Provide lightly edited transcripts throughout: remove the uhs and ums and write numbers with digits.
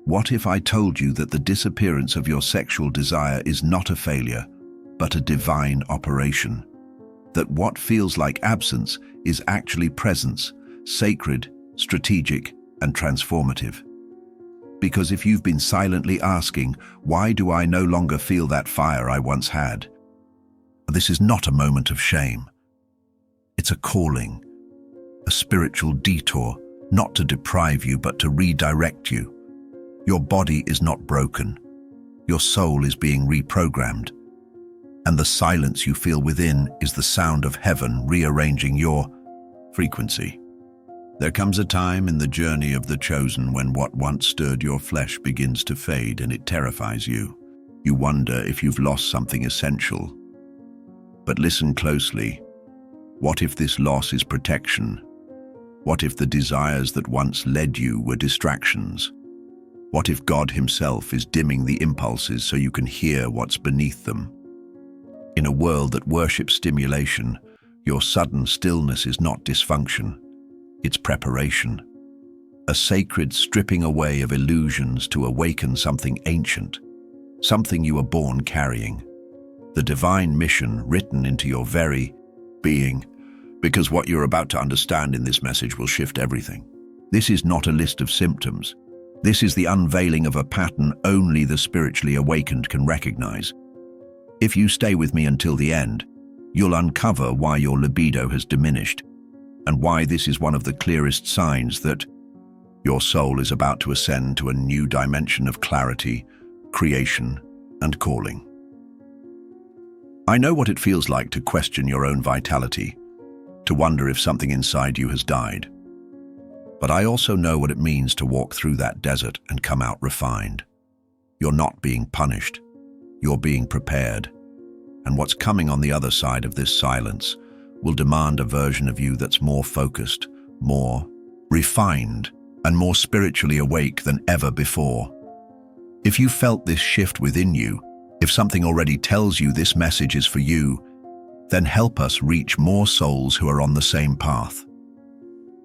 What if I told you that the disappearance of your sexual desire is not a failure, but a divine operation? That what feels like absence is actually presence, sacred, strategic, and transformative? Because if you've been silently asking, why do I no longer feel that fire I once had? This is not a moment of shame. It's a calling, a spiritual detour, not to deprive you, but to redirect you. Your body is not broken. Your soul is being reprogrammed. And the silence you feel within is the sound of heaven rearranging your frequency. There comes a time in the journey of the chosen when what once stirred your flesh begins to fade, and it terrifies you. You wonder if you've lost something essential. But listen closely. What if this loss is protection? What if the desires that once led you were distractions? What if God himself is dimming the impulses so you can hear what's beneath them? In a world that worships stimulation, your sudden stillness is not dysfunction. It's preparation. A sacred stripping away of illusions to awaken something ancient, something you were born carrying. The divine mission written into your very being, because what you're about to understand in this message will shift everything. This is not a list of symptoms. This is the unveiling of a pattern only the spiritually awakened can recognize. If you stay with me until the end, you'll uncover why your libido has diminished, and why this is one of the clearest signs that your soul is about to ascend to a new dimension of clarity, creation, and calling. I know what it feels like to question your own vitality, to wonder if something inside you has died. But I also know what it means to walk through that desert and come out refined. You're not being punished. You're being prepared. And what's coming on the other side of this silence will demand a version of you that's more focused, more refined, and more spiritually awake than ever before. If you felt this shift within you, if something already tells you this message is for you, then help us reach more souls who are on the same path.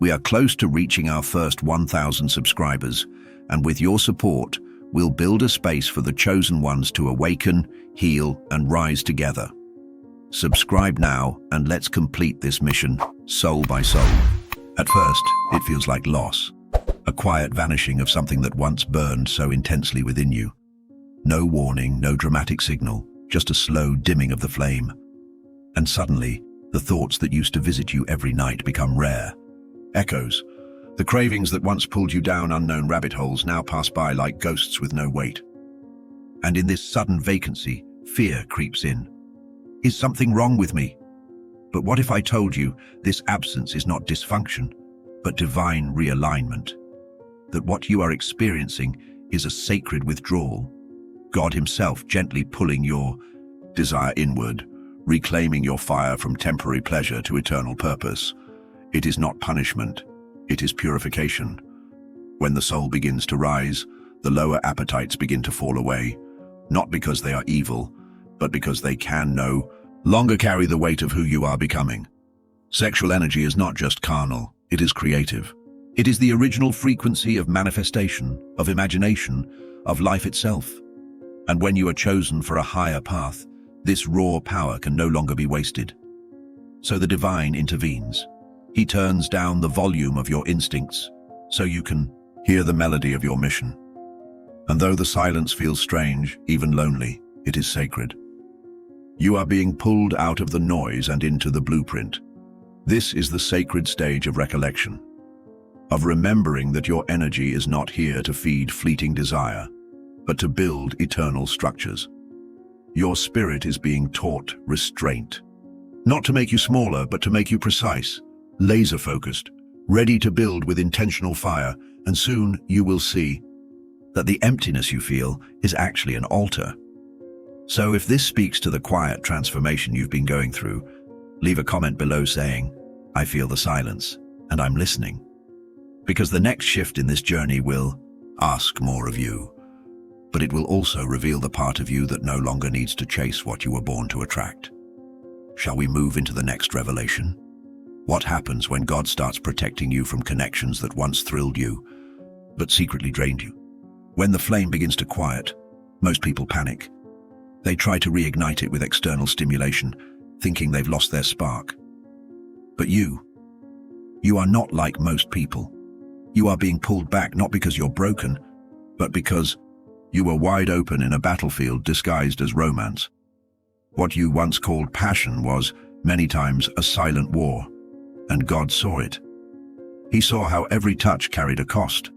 We are close to reaching our first 1,000 subscribers, and with your support, we'll build a space for the chosen ones to awaken, heal, and rise together. Subscribe now, and let's complete this mission, soul by soul. At first, it feels like loss, a quiet vanishing of something that once burned so intensely within you. No warning, no dramatic signal, just a slow dimming of the flame. And suddenly, the thoughts that used to visit you every night become rare. Echoes. The cravings that once pulled you down unknown rabbit holes now pass by like ghosts with no weight. And in this sudden vacancy, fear creeps in. Is something wrong with me? But what if I told you this absence is not dysfunction, but divine realignment? That what you are experiencing is a sacred withdrawal. God himself gently pulling your desire inward, reclaiming your fire from temporary pleasure to eternal purpose. It is not punishment, it is purification. When the soul begins to rise, the lower appetites begin to fall away, not because they are evil, but because they can no longer carry the weight of who you are becoming. Sexual energy is not just carnal, it is creative. It is the original frequency of manifestation, of imagination, of life itself. And when you are chosen for a higher path, this raw power can no longer be wasted. So the divine intervenes. He turns down the volume of your instincts so you can hear the melody of your mission. And though the silence feels strange, even lonely, it is sacred. You are being pulled out of the noise and into the blueprint. This is the sacred stage of recollection, of remembering that your energy is not here to feed fleeting desire, but to build eternal structures. Your spirit is being taught restraint, not to make you smaller, but to make you precise, laser-focused, ready to build with intentional fire, and soon you will see that the emptiness you feel is actually an altar. So if this speaks to the quiet transformation you've been going through, leave a comment below saying, "I feel the silence, and I'm listening." Because the next shift in this journey will ask more of you, but it will also reveal the part of you that no longer needs to chase what you were born to attract. Shall we move into the next revelation? What happens when God starts protecting you from connections that once thrilled you, but secretly drained you? When the flame begins to quiet, most people panic. They try to reignite it with external stimulation, thinking they've lost their spark. But you are not like most people. You are being pulled back not because you're broken, but because you were wide open in a battlefield disguised as romance. What you once called passion was, many times, a silent war, and God saw it. He saw how every touch carried a cost,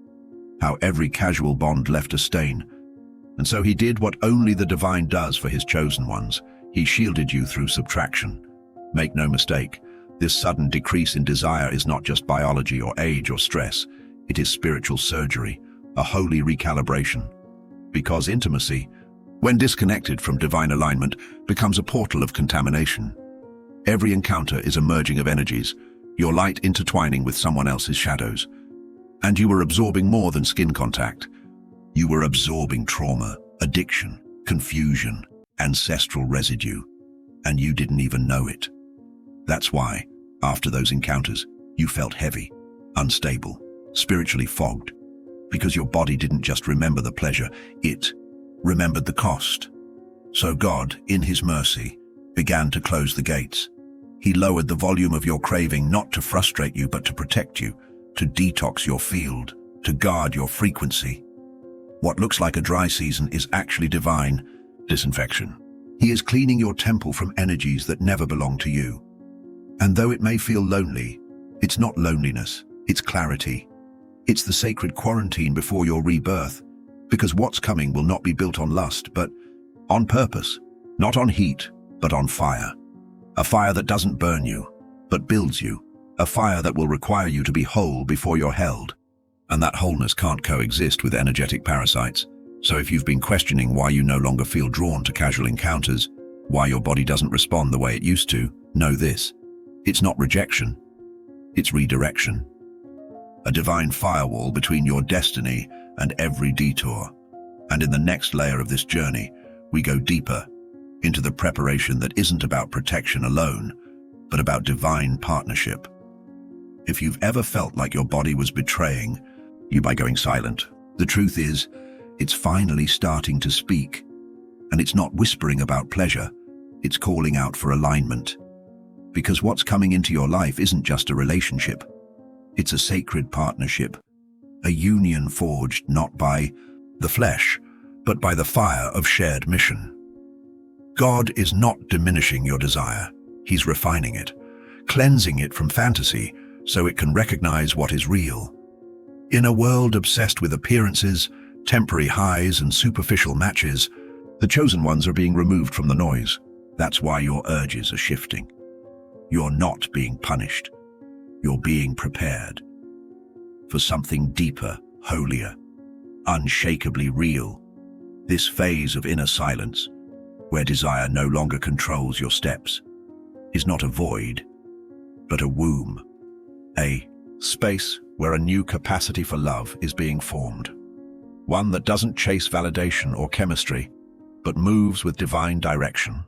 how every casual bond left a stain, and so he did what only the divine does for his chosen ones. He shielded you through subtraction. Make no mistake, this sudden decrease in desire is not just biology or age or stress. It is spiritual surgery, a holy recalibration. Because intimacy, when disconnected from divine alignment, becomes a portal of contamination. Every encounter is a merging of energies, your light intertwining with someone else's shadows. And you were absorbing more than skin contact. You were absorbing trauma, addiction, confusion, ancestral residue, and you didn't even know it. That's why, after those encounters, you felt heavy, unstable, spiritually fogged, because your body didn't just remember the pleasure, it remembered the cost. So God, in his mercy, began to close the gates. He lowered the volume of your craving not to frustrate you but to protect you, to detox your field, to guard your frequency. What looks like a dry season is actually divine disinfection. He is cleaning your temple from energies that never belong to you. And though it may feel lonely, it's not loneliness, it's clarity. It's the sacred quarantine before your rebirth, because what's coming will not be built on lust, but on purpose, not on heat, but on fire. A fire that doesn't burn you, but builds you. A fire that will require you to be whole before you're held. And that wholeness can't coexist with energetic parasites. So if you've been questioning why you no longer feel drawn to casual encounters, why your body doesn't respond the way it used to, know this. It's not rejection, it's redirection. A divine firewall between your destiny and every detour. And in the next layer of this journey, we go deeper into the preparation that isn't about protection alone, but about divine partnership. If you've ever felt like your body was betraying you by going silent, the truth is, it's finally starting to speak. And it's not whispering about pleasure, it's calling out for alignment. Because what's coming into your life isn't just a relationship. It's a sacred partnership, a union forged not by the flesh, but by the fire of shared mission. God is not diminishing your desire, he's refining it, cleansing it from fantasy so it can recognize what is real. In a world obsessed with appearances, temporary highs and superficial matches, the chosen ones are being removed from the noise. That's why your urges are shifting. You're not being punished. You're being prepared for something deeper, holier, unshakably real. This phase of inner silence, where desire no longer controls your steps, is not a void, but a womb, a space where a new capacity for love is being formed. One that doesn't chase validation or chemistry, but moves with divine direction.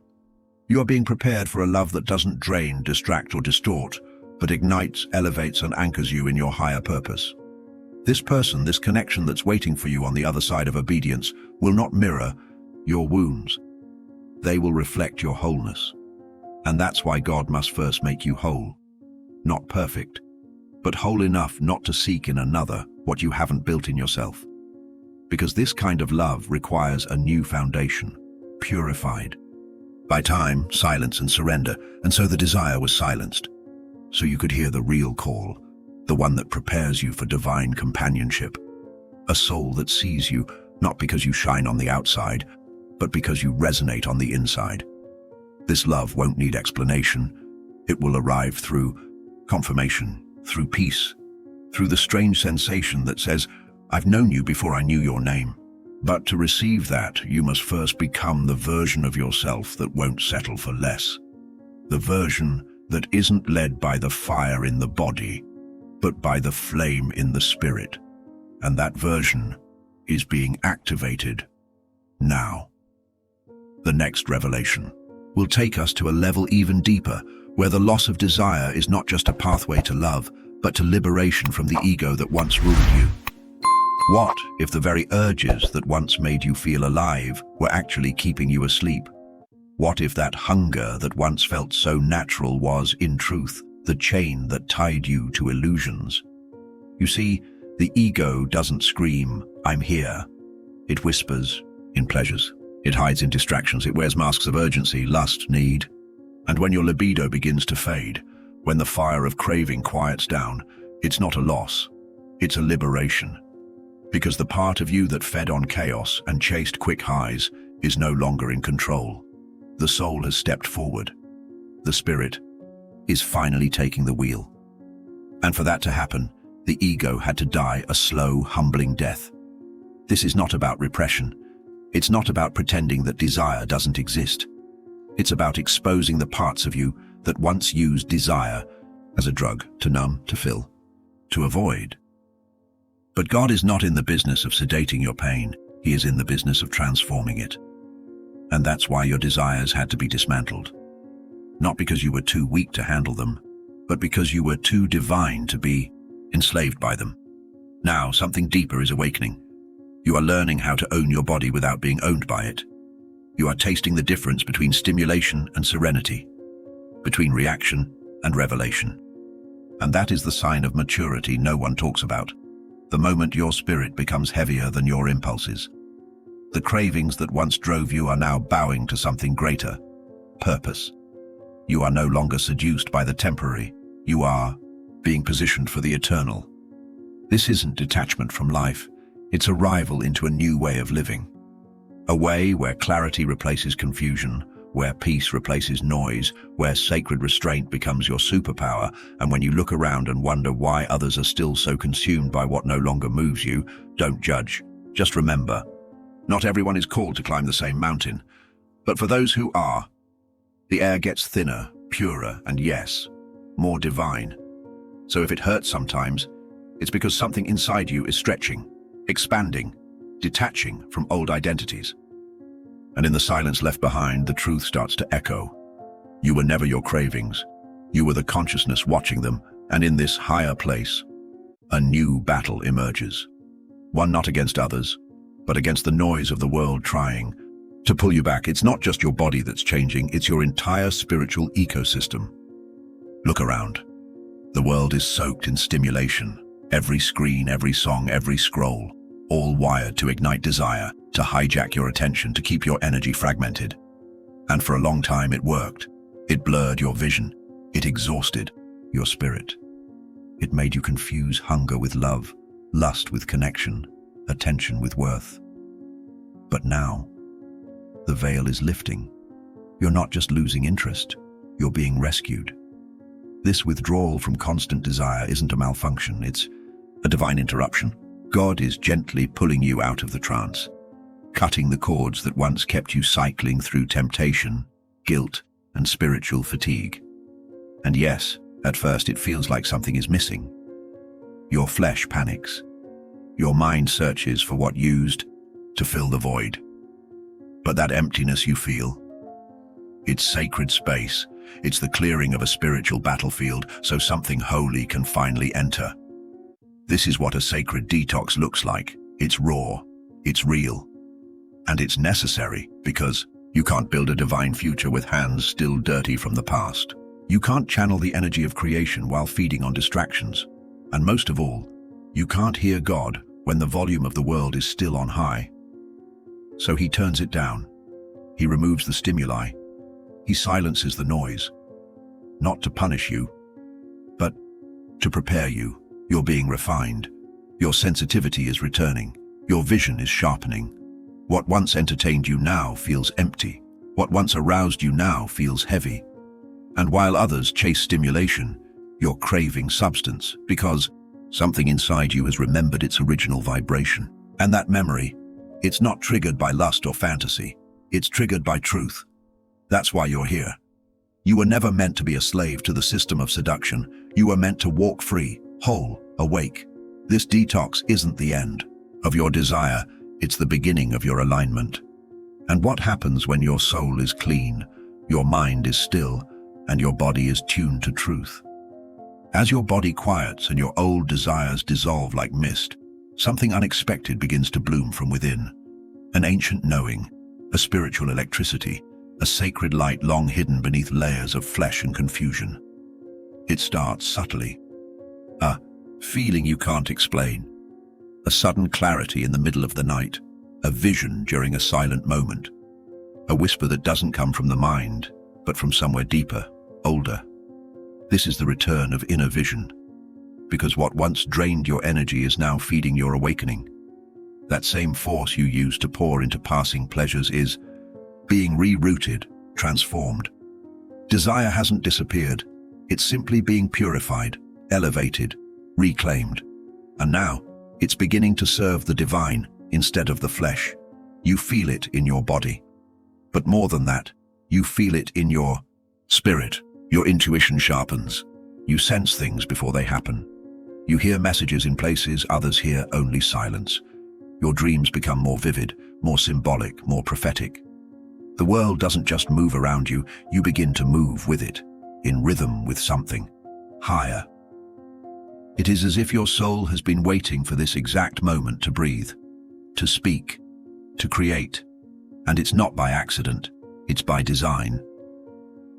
You are being prepared for a love that doesn't drain, distract, or distort, but ignites, elevates, and anchors you in your higher purpose. This person, this connection that's waiting for you on the other side of obedience, will not mirror your wounds. They will reflect your wholeness. And that's why God must first make you whole. Not perfect, but whole enough not to seek in another what you haven't built in yourself. Because this kind of love requires a new foundation, purified by time, silence, and surrender, and so the desire was silenced. So you could hear the real call, the one that prepares you for divine companionship. A soul that sees you, not because you shine on the outside, but because you resonate on the inside. This love won't need explanation. It will arrive through confirmation, through peace, through the strange sensation that says, I've known you before I knew your name. But to receive that, you must first become the version of yourself that won't settle for less. The version that isn't led by the fire in the body, but by the flame in the spirit. And that version is being activated now. The next revelation will take us to a level even deeper, where the loss of desire is not just a pathway to love, but to liberation from the ego that once ruled you. What if the very urges that once made you feel alive were actually keeping you asleep? What if that hunger that once felt so natural was, in truth, the chain that tied you to illusions? You see, the ego doesn't scream, "I'm here." It whispers in pleasures. It hides in distractions. It wears masks of urgency, lust, need. And when your libido begins to fade, when the fire of craving quiets down, it's not a loss. It's a liberation. Because the part of you that fed on chaos and chased quick highs is no longer in control. The soul has stepped forward. The spirit is finally taking the wheel. And for that to happen, the ego had to die a slow, humbling death. This is not about repression. It's not about pretending that desire doesn't exist. It's about exposing the parts of you that once used desire as a drug to numb, to fill, to avoid. But God is not in the business of sedating your pain. He is in the business of transforming it. And that's why your desires had to be dismantled. Not because you were too weak to handle them, but because you were too divine to be enslaved by them. Now, something deeper is awakening. You are learning how to own your body without being owned by it. You are tasting the difference between stimulation and serenity, between reaction and revelation. And that is the sign of maturity no one talks about. The moment your spirit becomes heavier than your impulses. The cravings that once drove you are now bowing to something greater, purpose. You are no longer seduced by the temporary. You are being positioned for the eternal. This isn't detachment from life. It's arrival into a new way of living. A way where clarity replaces confusion, where peace replaces noise, where sacred restraint becomes your superpower, and when you look around and wonder why others are still so consumed by what no longer moves you, don't judge. Just remember, not everyone is called to climb the same mountain. But for those who are, the air gets thinner, purer, and yes, more divine. So if it hurts sometimes, it's because something inside you is stretching, expanding, detaching from old identities. And in the silence left behind, the truth starts to echo. You were never your cravings. You were the consciousness watching them, and in this higher place, a new battle emerges. One not against others, but against the noise of the world trying to pull you back. It's not just your body that's changing, it's your entire spiritual ecosystem. Look around. The world is soaked in stimulation. Every screen, every song, every scroll, all wired to ignite desire, to hijack your attention, to keep your energy fragmented. And for a long time it worked. It blurred your vision. It exhausted your spirit. It made you confuse hunger with love, lust with connection, attention with worth. But now, the veil is lifting. You're not just losing interest, you're being rescued. This withdrawal from constant desire isn't a malfunction, it's a divine interruption. God is gently pulling you out of the trance, cutting the cords that once kept you cycling through temptation, guilt, and spiritual fatigue. And yes, at first it feels like something is missing. Your flesh panics. Your mind searches for what used to fill the void. But that emptiness you feel, it's sacred space. It's the clearing of a spiritual battlefield so something holy can finally enter. This is what a sacred detox looks like. It's raw, it's real, and it's necessary because you can't build a divine future with hands still dirty from the past. You can't channel the energy of creation while feeding on distractions. And most of all, you can't hear God when the volume of the world is still on high. So he turns it down. He removes the stimuli. He silences the noise. Not to punish you, but to prepare you. You're being refined. Your sensitivity is returning. Your vision is sharpening. What once entertained you now feels empty. What once aroused you now feels heavy. And while others chase stimulation, you're craving substance because something inside you has remembered its original vibration. And that memory, it's not triggered by lust or fantasy. It's triggered by truth. That's why you're here. You were never meant to be a slave to the system of seduction. You were meant to walk free, whole, awake. This detox isn't the end of your desire, it's the beginning of your alignment. And what happens when your soul is clean, your mind is still, and your body is tuned to truth? As your body quiets and your old desires dissolve like mist, something unexpected begins to bloom from within. An ancient knowing, a spiritual electricity, a sacred light long hidden beneath layers of flesh and confusion. It starts subtly. A feeling you can't explain. A sudden clarity in the middle of the night. A vision during a silent moment. A whisper that doesn't come from the mind, but from somewhere deeper, older. This is the return of inner vision. Because what once drained your energy is now feeding your awakening. That same force you used to pour into passing pleasures is being rerouted, transformed. Desire hasn't disappeared. It's simply being purified, elevated, reclaimed. And now, it's beginning to serve the divine instead of the flesh. You feel it in your body. But more than that, you feel it in your spirit. Your intuition sharpens. You sense things before they happen. You hear messages in places others hear only silence. Your dreams become more vivid, more symbolic, more prophetic. The world doesn't just move around you, you begin to move with it, in rhythm with something higher. It is as if your soul has been waiting for this exact moment to breathe, to speak, to create. And it's not by accident, it's by design.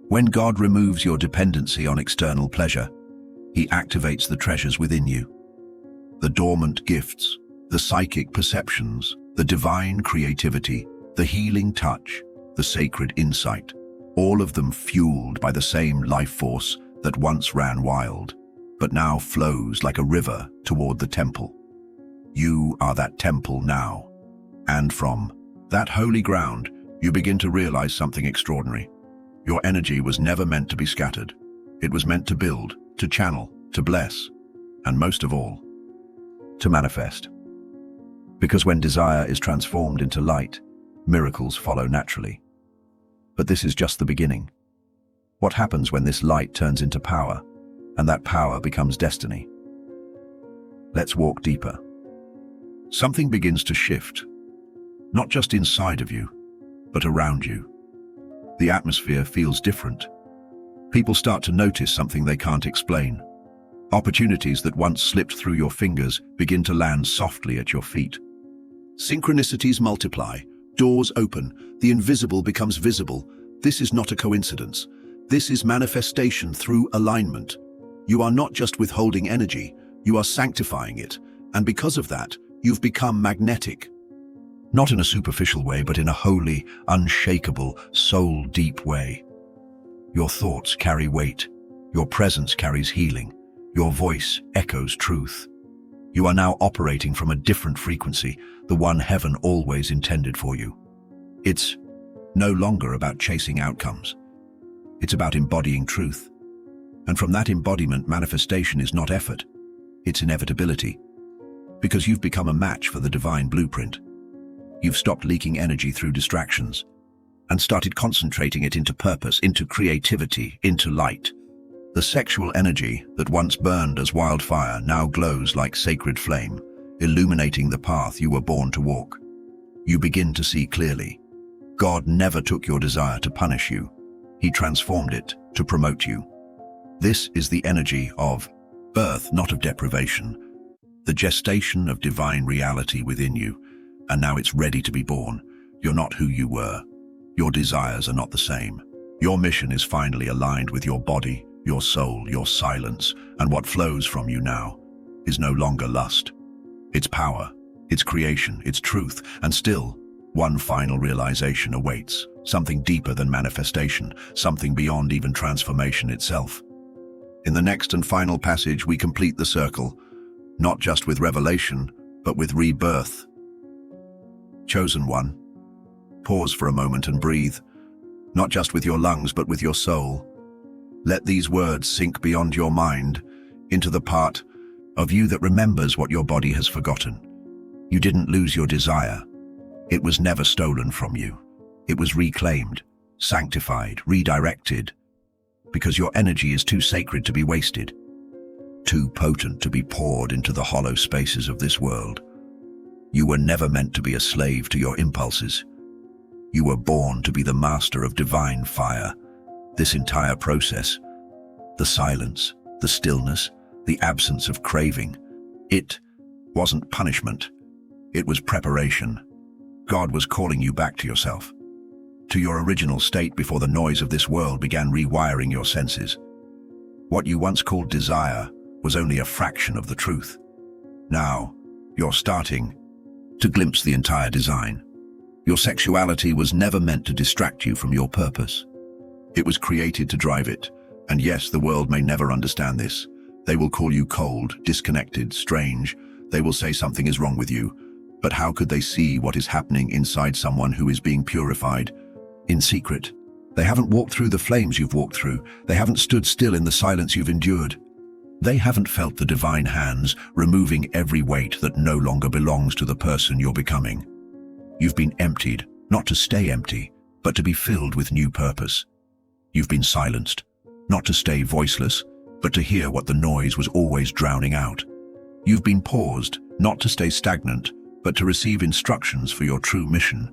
When God removes your dependency on external pleasure, He activates the treasures within you. The dormant gifts, the psychic perceptions, the divine creativity, the healing touch, the sacred insight, all of them fueled by the same life force that once ran wild, but now flows like a river toward the temple. You are that temple now. And from that holy ground, you begin to realize something extraordinary. Your energy was never meant to be scattered. It was meant to build, to channel, to bless, and most of all, to manifest. Because when desire is transformed into light, miracles follow naturally. But this is just the beginning. What happens when this light turns into power, and that power becomes destiny? Let's walk deeper. Something begins to shift, not just inside of you, but around you. The atmosphere feels different. People start to notice something they can't explain. Opportunities that once slipped through your fingers begin to land softly at your feet. Synchronicities multiply, doors open, the invisible becomes visible. This is not a coincidence. This is manifestation through alignment. You are not just withholding energy, you are sanctifying it, and because of that, you've become magnetic. Not in a superficial way, but in a holy, unshakable, soul-deep way. Your thoughts carry weight, your presence carries healing, your voice echoes truth. You are now operating from a different frequency, the one heaven always intended for you. It's no longer about chasing outcomes. It's about embodying truth. And from that embodiment, manifestation is not effort, it's inevitability. Because you've become a match for the divine blueprint. You've stopped leaking energy through distractions and started concentrating it into purpose, into creativity, into light. The sexual energy that once burned as wildfire now glows like sacred flame, illuminating the path you were born to walk. You begin to see clearly. God never took your desire to punish you. He transformed it to promote you. This is the energy of birth, not of deprivation. The gestation of divine reality within you, and now it's ready to be born. You're not who you were. Your desires are not the same. Your mission is finally aligned with your body, your soul, your silence, and what flows from you now is no longer lust. It's power, it's creation, it's truth, and still, one final realization awaits, something deeper than manifestation, something beyond even transformation itself. In the next and final passage, we complete the circle, not just with revelation, but with rebirth. Chosen one, pause for a moment and breathe, not just with your lungs, but with your soul. Let these words sink beyond your mind, into the part of you that remembers what your body has forgotten. You didn't lose your desire. It was never stolen from you. It was reclaimed, sanctified, redirected, because your energy is too sacred to be wasted, too potent to be poured into the hollow spaces of this world. You were never meant to be a slave to your impulses. You were born to be the master of divine fire. This entire process, the silence, the stillness, the absence of craving, it wasn't punishment. It was preparation. God was calling you back to yourself, to your original state before the noise of this world began rewiring your senses. What you once called desire was only a fraction of the truth. Now, you're starting to glimpse the entire design. Your sexuality was never meant to distract you from your purpose. It was created to drive it, and yes, the world may never understand this. They will call you cold, disconnected, strange. They will say something is wrong with you. But how could they see what is happening inside someone who is being purified in secret? They haven't walked through the flames you've walked through. They haven't stood still in the silence you've endured. They haven't felt the divine hands removing every weight that no longer belongs to the person you're becoming. You've been emptied, not to stay empty, but to be filled with new purpose. You've been silenced, not to stay voiceless, but to hear what the noise was always drowning out. You've been paused, not to stay stagnant, but to receive instructions for your true mission.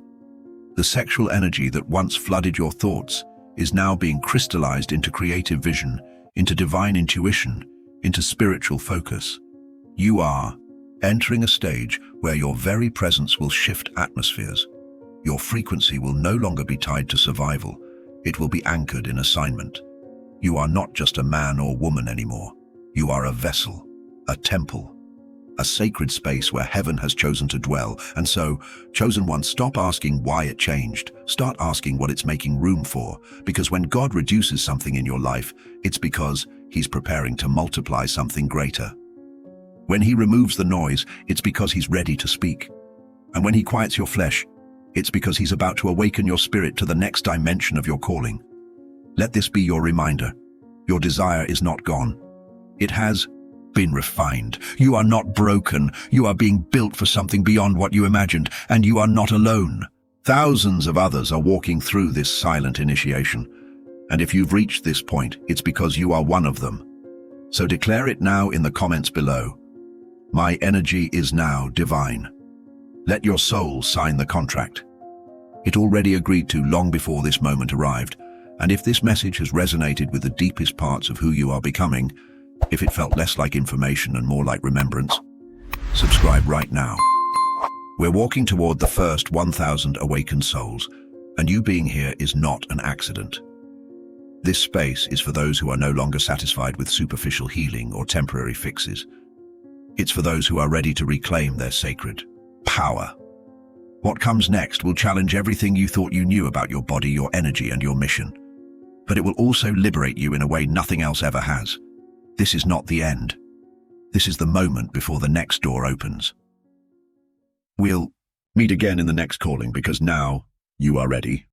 The sexual energy that once flooded your thoughts is now being crystallized into creative vision, into divine intuition, into spiritual focus. You are entering a stage where your very presence will shift atmospheres. Your frequency will no longer be tied to survival. It will be anchored in assignment. You are not just a man or woman anymore. You are a vessel, a temple, a sacred space where heaven has chosen to dwell. And so, chosen one, stop asking why it changed. Start asking what it's making room for. Because when God reduces something in your life, it's because He's preparing to multiply something greater. When He removes the noise, it's because He's ready to speak. And when He quiets your flesh, it's because He's about to awaken your spirit to the next dimension of your calling. Let this be your reminder. Your desire is not gone. It has been refined. You are not broken. You are being built for something beyond what you imagined, and you are not alone. Thousands of others are walking through this silent initiation. And if you've reached this point, it's because you are one of them. So declare it now in the comments below. My energy is now divine. Let your soul sign the contract. It already agreed to long before this moment arrived. And if this message has resonated with the deepest parts of who you are becoming, if it felt less like information and more like remembrance, subscribe right now. We're walking toward the first 1,000 awakened souls, and you being here is not an accident. This space is for those who are no longer satisfied with superficial healing or temporary fixes. It's for those who are ready to reclaim their sacred power. What comes next will challenge everything you thought you knew about your body, your energy, and your mission. But it will also liberate you in a way nothing else ever has. This is not the end. This is the moment before the next door opens. We'll meet again in the next calling, because now you are ready.